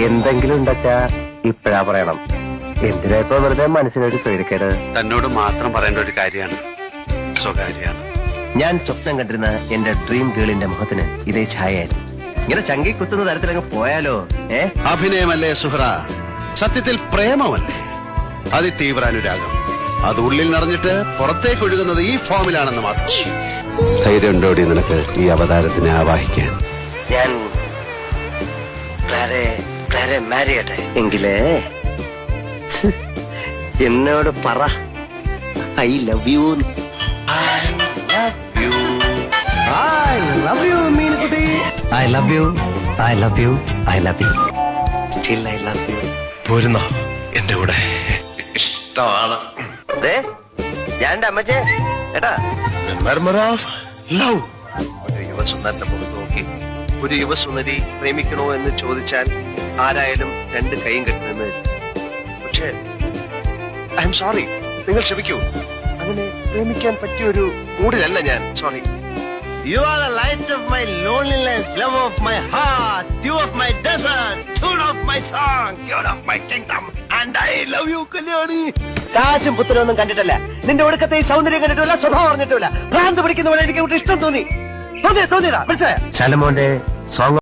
എന്തെങ്കിലും ഉണ്ടച്ചാ ഇപ്പഴാ പറയണം. എന്തിനാ ഇപ്പൊ വെറുതെ മനസ്സിനൊരു പേടിക്കേട്? തന്നോട് മാത്രം പറയേണ്ട ഒരു കാര്യമാണ്, സ്വകാര്യാണ്. ഞാൻ സ്വപ്നം കണ്ടിരുന്ന എന്റെ ഡ്രീം ഗേളിന്റെ മുഖത്തിന് ഇതേ ഛായായിരുന്നു. ഇങ്ങനെ ചങ്കി കുത്തുന്ന തരത്തിലങ്ങ് പോയാലോ? അഭിനയമല്ലേ സുഹ്റ, സത്യത്തിൽ പ്രേമമല്ലേ, അതിതീവ്രാനുരാഗം. അത് ഉള്ളിൽ നിറഞ്ഞിട്ട് പുറത്തേക്ക് ഒഴുകുന്നത് ഈ ഫോമിലാണെന്ന് മാത്രം. ധൈര്യം ഉണ്ടോടി നിനക്ക് ഈ അവതാരത്തിനെ ആവാഹിക്കാൻ? ഞാൻ മാരി ചെയ്യട്ടെ എങ്കിലേ എന്നോട് പറ I love you. Meenukutty, I love you, I love you, I love you, still I love you. പോരുന്നോ എന്റെ കൂടെ? ഇഷ്ടമാണ്. ഞാൻ എന്റെ അമ്മച്ചേ ഏട്ടാ. ലവ്. ഒരു യുവസുന്ദരന്റെ മുഖത്ത് നോക്കി ഒരു യുവസുന്ദരി പ്രേമിക്കണോ എന്ന് ചോദിച്ചാൽ ആരായാലും രണ്ട് കൈയും കെട്ടുന്നത്. പക്ഷേ ഐ എം സോറി, നിങ്ങൾ ക്ഷമിക്കൂ. അങ്ങനെ പ്രേമിക്കാൻ പറ്റിയ ഒരു മൂഡിലല്ല ഞാൻ. Sorry. You are the light of my loneliness, love of my heart, dew of my desert, tune of my song, cure of my kingdom, and I love you, Kalyani. കാശും പുത്തനൊന്നും കണ്ടിട്ടല്ല, നിന്റെ ഒടുക്കത്തെ ഈ സൗന്ദര്യം കണ്ടിട്ടില്ല, സ്വഭാവം പറഞ്ഞിട്ടില്ല. ഭ്രാന്ത് പിടിക്കുന്ന പോലെ എനിക്ക് ഇഷ്ടം തോന്നിയതാ. മനസ്സിലായ? ശലമോന്റെ സോങ്